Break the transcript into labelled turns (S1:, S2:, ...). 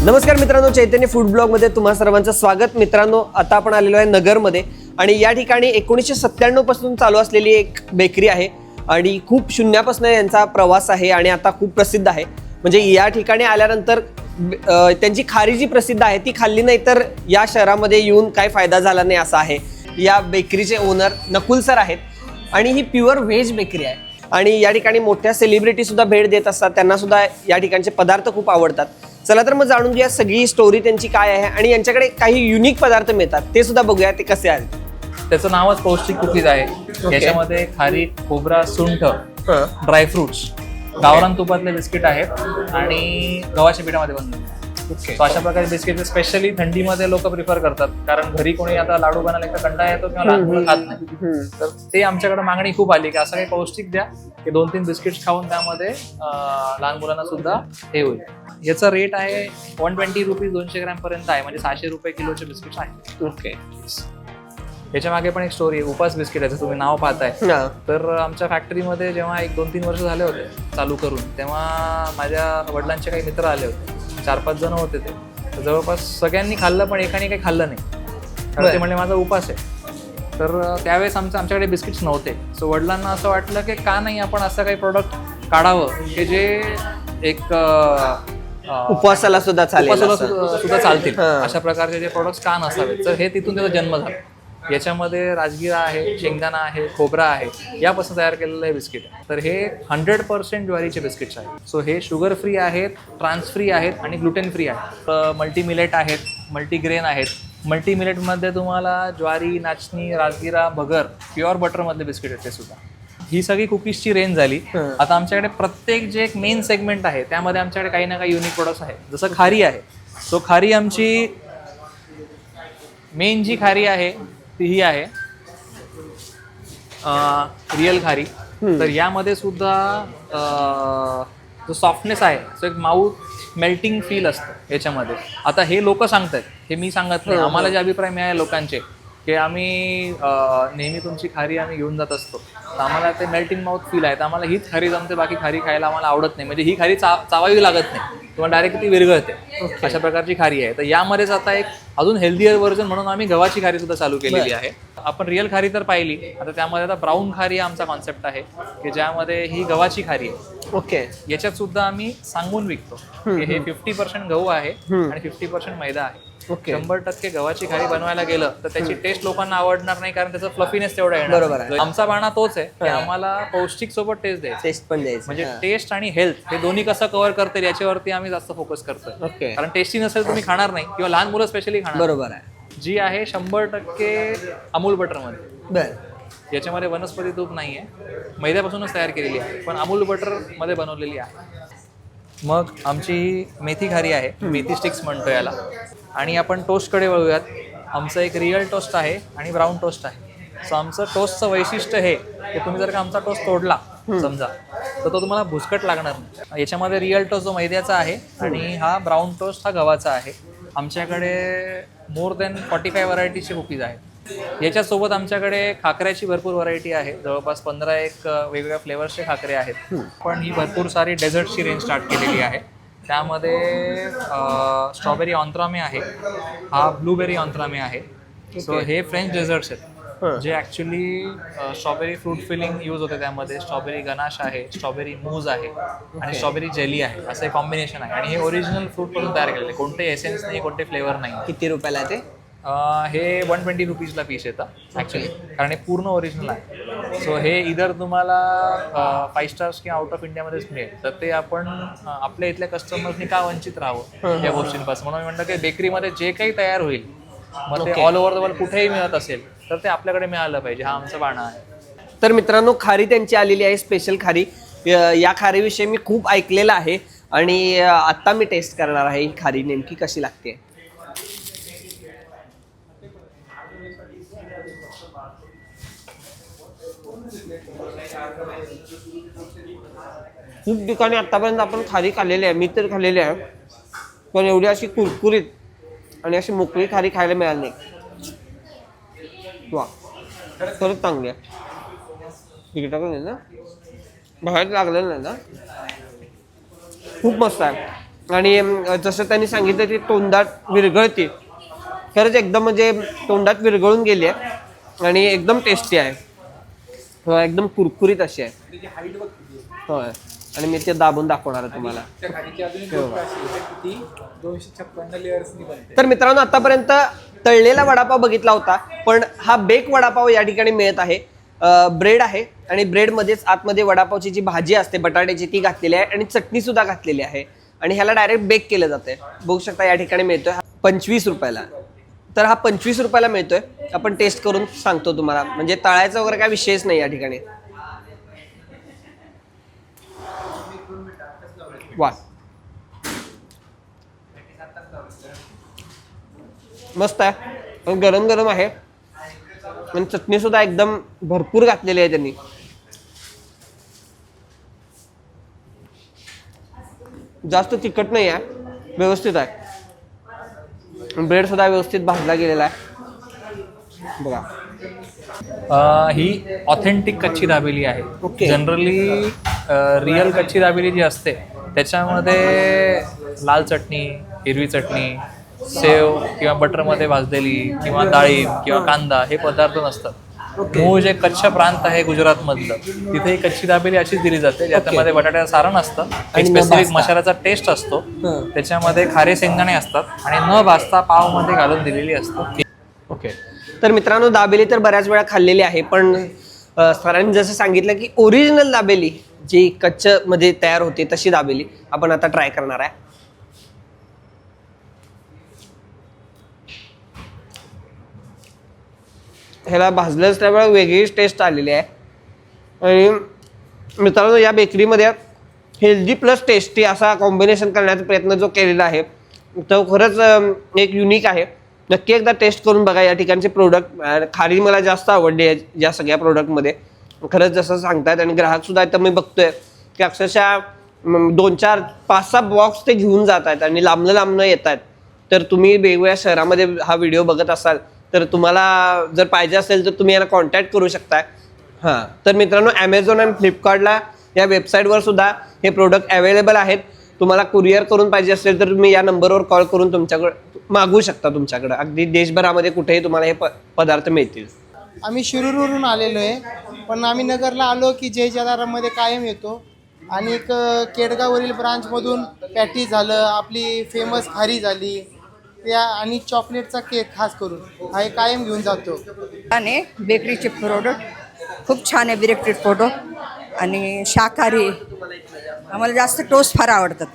S1: नमस्कार मित्रांनो, चैतन्य फूड ब्लॉगमध्ये तुम्हा सर्वांचं स्वागत. मित्रांनो, आता आपण आलेलो आहे नगरमध्ये आणि या ठिकाणी 1997 पासून चालू असलेली एक बेकरी आहे आणि खूप शून्यापासून यांचा प्रवास आहे आणि आता खूप प्रसिद्ध आहे. म्हणजे या ठिकाणी आल्यानंतर त्यांची खारी जी प्रसिद्ध आहे ती खाल्ली नाही तर या शहरामध्ये येऊन काय फायदा झाला नाही असं आहे. या बेकरीचे ओनर नकुल सर आहेत आणि ही प्युअर व्हेज बेकरी आहे आणि या ठिकाणी मोठ्या सेलिब्रिटी सुद्धा भेट देत असतात. त्यांना सुद्धा या ठिकाणचे पदार्थ खूप आवडतात. चला तर मग जाणून घेऊया सगळी स्टोरी त्यांची काय आहे आणि यांच्याकडे काही युनिक पदार्थ मिळतात ते सुद्धा बघूया ते कसे आहेत.
S2: त्याचं नावच पौष्टिक कुकीज आहे. याच्यामध्ये खारी, खोबरा, सुंठ, ड्रायफ्रुट्स, गावरान तुपातले बिस्किट आहेत आणि गव्हाच्या पिठामध्ये बनवले. So अशा प्रकारे बिस्किट स्पेशली थंडीमध्ये लोक प्रिफर करतात, कारण घरी कोणी आता लाडू बनायला एक कंटाळा येतो किंवा लहान मुलं खात नाही. तर ते आमच्याकडे मागणी खूप आली की असं काही पौष्टिक द्या की 2-3 बिस्किट्स खाऊन त्यामध्ये लहान मुलांना सुद्धा हे होईल. याचा रेट आहे 120 रुपीज 200 ग्रॅम पर्यंत आहे, म्हणजे 600 रुपये किलोचे बिस्किट्स आहेत.
S1: ओके.
S2: याच्या मागे पण एक स्टोरी आहे. उपास बिस्किट आहे, तुम्ही नाव पाहताय. तर आमच्या फॅक्टरीमध्ये जेव्हा 1-2-3 वर्ष झाले होते चालू करून, तेव्हा माझ्या वडिलांचे काही मित्र आले होते. 4-5 जण होते ते. तर जवळपास सगळ्यांनी खाल्लं पण एकाने काही खाल्लं नाही, कारण ते म्हणले माझा उपास आहे. तर त्यावेळेस आमच्याकडे बिस्किट्स नव्हते. सो वडिलांना असं वाटलं की का नाही आपण असं काही प्रोडक्ट काढावं की जे एक
S1: उपवासाला सुद्धा
S2: चालतील. अशा प्रकारचे जे प्रोडक्ट्स का नसावेत. तर हे तिथून त्याचा जन्म झाला. याच्यामध्ये राजगिरा आहे, शेंगदाणा आहे, खोबरा आहे, यापासून तयार केलेलं हे बिस्किट आहे. तर हे 100% ज्वारीचे बिस्किट्स आहेत. सो हे शुगर फ्री आहेत, ट्रान्स फ्री आहेत आणि ग्लुटेन फ्री आहेत. मल्टी मिलेट आहेत, मल्टीग्रेन आहेत. मल्टी मिलेटमध्ये तुम्हाला ज्वारी, नाचणी, राजगिरा, भगर, प्युअर बटरमधले बिस्किट आहेत ते सुद्धा. ही सगळी कुकीजची रेंज झाली. आता आमच्याकडे प्रत्येक जे एक मेन सेगमेंट आहे त्यामध्ये आमच्याकडे काही ना काही युनिक प्रोडक्ट्स आहेत. जसं खारी आहे, सो खारी आमची मेन जी खारी आहे ती ही आहे रिअल खारी. तर यामध्ये सुद्धा जो सॉफ्टनेस आहे तो एक माउथ मेल्टिंग फील असतं याच्यामध्ये. आता हे लोक सांगतात, हे मी सांगत नाही. आम्हाला जे अभिप्राय मिळाले लोकांचे की आम्ही नेहमी तुमची खारी आम्ही घेऊन जात असतो, तर आम्हाला ते मेल्टिंग माउथ फील आहे. तर आम्हाला हीच खारी जमते, बाकी खारी खायला आम्हाला आवडत नाही. म्हणजे ही खारी चावावी लागत नाही, तुम्हाला डायरेक्ट ती विरघळते. अशा प्रकारची खारी आहे. तर यामध्येच आता एक अजून हेल्दियर व्हर्जन म्हणून आम्ही गव्हाची खारी सुद्धा चालू केलेली आहे. आपण रिअल खारी तर पाहिली, आता त्यामध्ये आता ब्राऊन खारी आमचा कॉन्सेप्ट आहे की ज्यामध्ये ही गव्हाची खारी आहे.
S1: ओके.
S2: याच्यात सुद्धा आम्ही सांगून विकतो की हे 50% गहू आहे आणि 50% मैदा आहे. 100% गव्हाची खारी बनवायला गेलं तर त्याची टेस्ट लोकांना आवडणार नाही, कारण त्याचा फ्लफीनेस तेवढा येणार.
S1: बरोबर आहे.
S2: आमचा बाणा तोच आहे की आम्हाला पौष्टिक सोबत टेस्ट द्यायची.
S1: टेस्ट पण द्यायचं,
S2: म्हणजे टेस्ट आणि हेल्थ हे दोन्ही कसं कव्हर करते याच्यावरती आम्ही जास्त फोकस करतोय. कारण टेस्टी नसेल तुम्ही खाणार नाही, किंवा लहान मुलं स्पेशली खाणार.
S1: बरोबर आहे.
S2: जी आहे 100% अमूल बटरमध्ये. याच्यामध्ये वनस्पती तूप नाहीये, मैद्यापासूनच तयार केलेली आहे, पण अमूल बटर मध्ये बनवलेली आहे. मग आमची मेथी खारी आहे, मेथी स्टिक्स म्हणतो याला. आणि आपण टोस्टकडे वळूयात. आमचं एक रिअल टोस्ट आहे आणि ब्राऊन टोस्ट आहे. सो आमचं टोस्टचं वैशिष्ट्य हे की तुम्ही जर का आमचा टोस्ट तोडला समजा, तर तो तुम्हाला भुसकट लागणार नाही. याच्यामध्ये रिअल टोस्ट जो मैद्याचा आहे आणि हा ब्राऊन टोस्ट हा गव्हाचा आहे. आमच्याकडे मोर दॅन 45 व्हरायटीचे कुकीज आहेत. याच्यासोबत आमच्याकडे खाकऱ्याची भरपूर व्हरायटी आहे. जवळपास 15 वेगवेगळ्या फ्लेवर्सचे खाकरे आहेत. पण ही भरपूर सारी डेझर्टची रेंज स्टार्ट केलेली आहे. त्यामध्ये स्ट्रॉबेरी ऑन्त्रामे आहे, हा ब्लूबेरी ऑन्त्रामे आहे. सो हे फ्रेंच डेझर्ट्स आहेत जे actually strawberry fruit filling use होते. त्यामध्ये स्ट्रॉबेरी गनाश आहे, स्ट्रॉबेरी मूज आहे आणि स्ट्रॉबेरी जेली आहे. असं एक कॉम्बिनेशन आहे आणि हे ओरिजिनल फ्रूटपासून तयार केलेले, कोणते एसेन्स नाही, कोणते फ्लेवर नाही.
S1: किती रुपयाला ते?
S2: हे 120 रुपीजला पीस येतं ॲक्च्युली, कारण हे पूर्ण ओरिजिनल आहे. सो हे इधर तुम्हाला 5 स्टार्स किंवा आउट ऑफ इंडियामध्येच मिळेल. तर ते आपण आपल्या इथल्या कस्टमर्सनी का वंचित राहावं या गोष्टींपासून. म्हणून मी म्हणतो की बेकरीमध्ये जे काही तयार होईल, मग ते ऑल ओव्हर द वर्ल्ड कुठेही मिळत असेल तर ते आपल्याकडे मिळालं पाहिजे, हा आमचा बाणा आहे.
S1: तर मित्रांनो, खारी त्यांची आलेली आहे, स्पेशल खारी. या खारीविषयी मी खूप ऐकलेलं आहे आणि आत्ता मी टेस्ट करणार आहे ही खारी नेमकी कशी लागते. खूप ठिकाणी आतापर्यंत आपण खारी खाल्लेली आहे, मी तर खाल्लेली आहे, पण एवढी अशी कुरकुरीत आणि अशी मोकळी खारी खायला मिळाली नाही. वा, खरंच चांगली आहे. तिकीटाकडून ना बाहेर लागलेलं नाही ना, खूप मस्त आहे. आणि जसं त्यांनी सांगितलं ती तोंडात विरघळते, खरंच एकदम म्हणजे तोंडात विरघळून गेली आहे आणि एकदम टेस्टी आहे. हो, एकदम कुरकुरीत अशी आहे. होय, आणि मी ते दाबून दाखवणार आहे तुम्हाला. तर मित्रांनो, आतापर्यंत तळलेला वडापाव बघितला होता, पण हा बेक वडापाव या ठिकाणी मिळत आहे. ब्रेड आहे आणि ब्रेडमध्येच आतमध्ये वडापावची जी भाजी असते बटाट्याची ती घातलेली आहे आणि चटणी सुद्धा घातलेली आहे आणि ह्याला डायरेक्ट बेक केलं जाते. बघू शकता या ठिकाणी मिळतोय 25 रुपयाला. तर हा 25 रुपयाला मिळतोय. आपण टेस्ट करून सांगतो तुम्हाला, म्हणजे तळायचा वगैरे काय विषयच नाही या ठिकाणी. वा, मस्त आहे, गरम गरम आहे आणि चटणी सुद्धा एकदम भरपूर घातलेली आहे त्यांनी. जास्त तिखट नाही आहे, व्यवस्थित आहे. ब्रेड सुद्धा व्यवस्थित भाजला गेलेला आहे बघा.
S2: ही ऑथेंटिक कच्ची दाबेली आहे.
S1: ओके.
S2: जनरली रिअल कच्ची दाबेली जी असते त्याच्यामध्ये लाल चटणी, हिरवी चटणी, सेव किंवा बटरमध्ये भाजलेली किंवा डाळिंब किंवा कांदा हे पदार्थ नसतात. मूळ जे कच्छ प्रांत आहे गुजरातमधलं, तिथे ही कच्ची दाबेली अशीच दिली जाते, ज्याच्यामध्ये बटाट्याचं सारण असतं, एक स्पेसिफिक मसाल्याचा टेस्ट असतो, त्याच्यामध्ये खारे शेंगदाणे असतात आणि न भाजता पावमध्ये घालून दिलेली असते.
S1: ओके. तर मित्रांनो, दाबेली तर बऱ्याच वेळा खाल्लेली आहे, पण सरांनी जसं सांगितलं की ओरिजिनल दाबेली जी कच्च मध्ये तयार होते तशी दाबेली आपण आता ट्राय करणार आहे. ह्याला भाजलंच त्यावेळेला वेगळीच टेस्ट आलेली आहे. आणि मित्रांनो, या बेकरीमध्ये हेल्दी प्लस टेस्टी असा कॉम्बिनेशन करण्याचा प्रयत्न जो केलेला आहे तो खरंच एक युनिक आहे. नक्की एकदा टेस्ट करून बघा या ठिकाणचे प्रोडक्ट. खारी मला जास्त आवडली आहे या सगळ्या प्रोडक्टमध्ये, खरंच जसं सांगतात. आणि ग्राहकसुद्धा आता मी बघतोय की अक्षरशः 2, 4, 5, 6 बॉक्स ते घेऊन जात आहेत आणि लांबनं येत आहेत. तर तुम्ही वेगवेगळ्या शहरामध्ये हा व्हिडिओ बघत असाल तर तुम्हाला जर पाहिजे असेल तर तुम्ही याला कॉन्टॅक्ट करू शकताय. हां, तर मित्रांनो, ॲमेझॉन आणि फ्लिपकार्टला या वेबसाईटवर सुद्धा हे प्रोडक्ट अवेलेबल आहेत. तुम्हाला कुरिअर करून पाहिजे असेल तर तुम्ही या नंबरवर कॉल करून तुमच्याकडे मागवू शकता. तुमच्याकडं अगदी देशभरामध्ये कुठेही तुम्हाला हे पदार्थ मिळतील.
S3: आम्ही शिरूरवरून आलेलो आहे, पण आम्ही नगरला आलो की जय जलाराममध्ये कायम येतो. आणि एक केडगाववरील ब्रांचमधून पॅटी झालं, आपली फेमस खारी झाली त्या, आणि चॉकलेटचा केक खास करून हा कायम घेऊन जातो.
S4: आणि बेकरीचे प्रोडक्ट खूप छान आहे, बेकरी प्रोडक्ट आणि शाकाहारी. आम्हाला जास्त टोस्ट फार आवडतात.